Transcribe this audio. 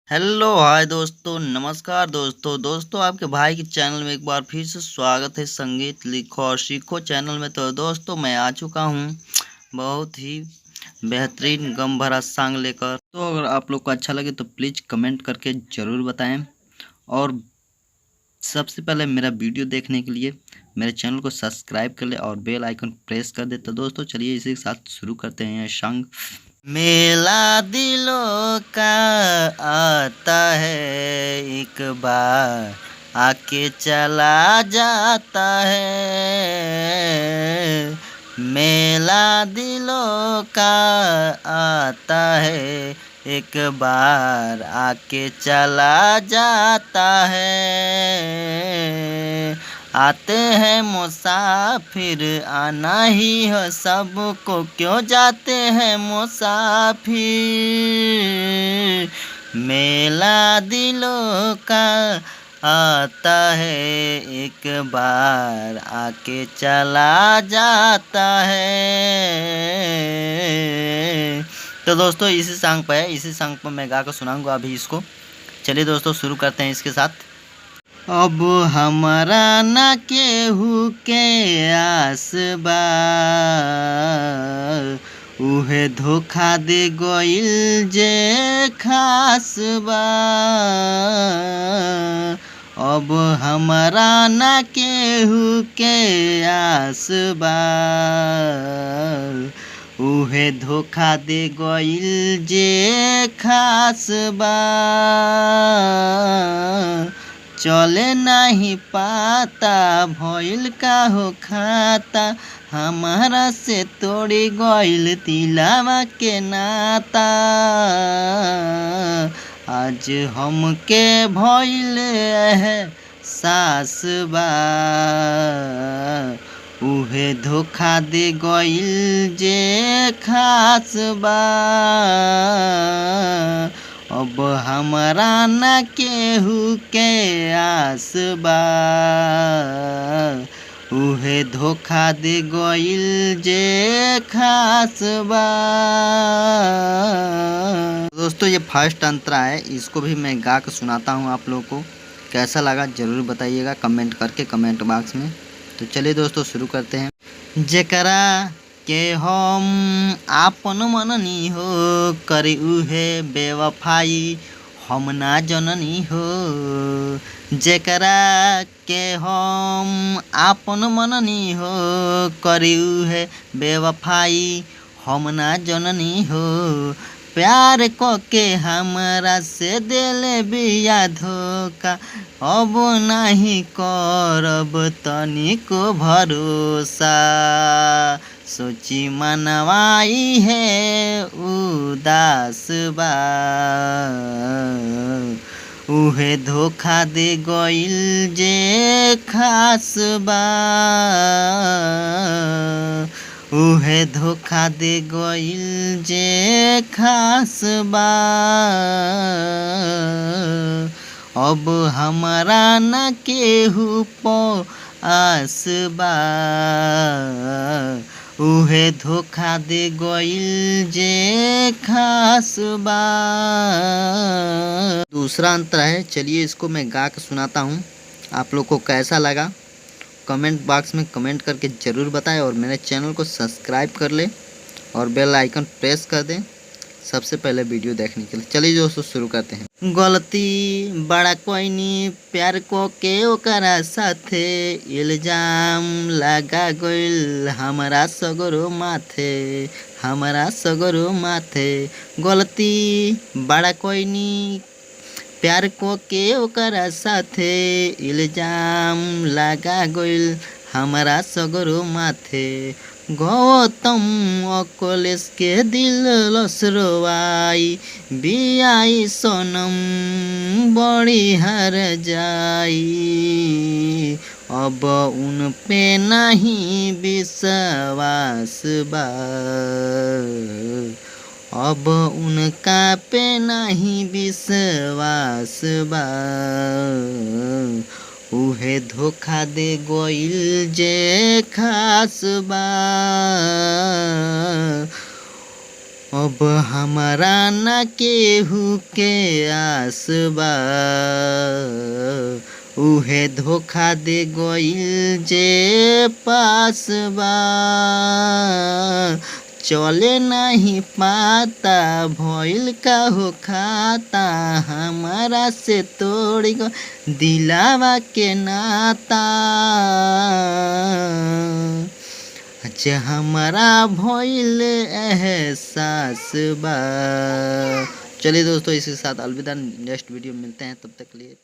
Hello hi दोस्तों, नमस्कार दोस्तों आपके भाई के चैनल में एक बार फिर से स्वागत है। संगीत लिखो और सीखो चैनल में। तो दोस्तों मैं आ चुका हूँ बहुत ही बेहतरीन गम भरा सॉन्ग लेकर। तो अगर आप लोग को अच्छा लगे तो प्लीज़ कमेंट करके ज़रूर बताएं। और सबसे पहले मेरा वीडियो देखने के लिए मेरे चैनल को सब्सक्राइब कर ले और बेल आइकन प्रेस कर दे। तो दोस्तों चलिए इसी के साथ शुरू करते हैं सॉन्ग। मेला दिलों का आता है एक बार, आके चला जाता है। मेला दिलों का आता है एक बार, आके चला जाता है। आते हैं मुसाफिर, आना ही है सबको, क्यों जाते हैं मुसाफिर। मेला दिलों का आता है एक बार, आके चला जाता है। तो दोस्तों इसी सॉन्ग पर मैं गा कर सुनाऊंगा अभी इसको। चलिए दोस्तों शुरू करते हैं इसके साथ। अब हमारा ना केहू के आस बा, उहे धोखा दे गइल जे खास बा। अब हमारा ना केहू के आस बा, उहे धोखा दे गइल जे खास बा। चले नहीं पाता भइल का हो खाता, हमारा से तोड़ी गइल दिलावा के नाता। आज हमके भइल है सास बा, उहे धोखा दे गइल जे खास बा। अब हमारा ना केहू के आस बा, उहे धोखा दे गइल जे खास बा। दोस्तों ये फर्स्ट अंतरा है, इसको भी मैं गा कर सुनाता हूँ आप लोगों को। कैसा लगा ज़रूर बताइएगा कमेंट करके कमेंट बॉक्स में। तो चलिए दोस्तों शुरू करते हैं। जेकरा के हम आपन मननी हो, करी उहे बेवफाई हम ना जननी हो। जेकरा के हम आपन मननी हो, करी उहे बेवफाई हम ना जननी हो। प्यार को के हमरा से दिले बिया धोखा, अब नहीं करब तनिको भरोसा। सोची मनवाई है उदास बा, उहे धोखा दे गइल जे खास बा। उहे धोखा दे गइल जे खास बा। अब हमारा न केहू पो आस बा, उहे धोखा दे गइल जे खास बा। दूसरा अंतर है, चलिए इसको मैं गा के सुनाता हूँ। आप लोग को कैसा लगा कमेंट बॉक्स में कमेंट करके ज़रूर बताएं और मेरे चैनल को सब्सक्राइब कर ले और बेल आइकन प्रेस कर दें सबसे पहले वीडियो देखने के लिए। चलिए दोस्तों शुरू करते हैं। गलती बड़ा कोई नी प्यार को के ओकरा साथे, इल्जाम लगा गइल हमारा सगरो माथे, हमारा सगरो माथे। गलती बड़ा कोई नी प्यार को के ओकरा साथे, इल्जाम लगा गइल हमारा सगरो माथे। गौतम अकलेश के दिल लसरवाई, बियाई सोनम बड़ी हर जाई। अब उन पे नहीं विश्वास बा, अब उनका पे नहीं विश्वास बा। उहे धोखा दे गइल जे खास बा। अब हमारा न केहू के आस बा, उहे धोखा दे गइल जे पास बा। चले नहीं पाता भइल का हो खाता, हमारा से तोड़ गो दिलावा के नाता। अच्छा हमारा भइल एहसास बा। चलिए दोस्तों, इसके साथ अलविदा, नेक्स्ट वीडियो में मिलते हैं, तब तक के लिए।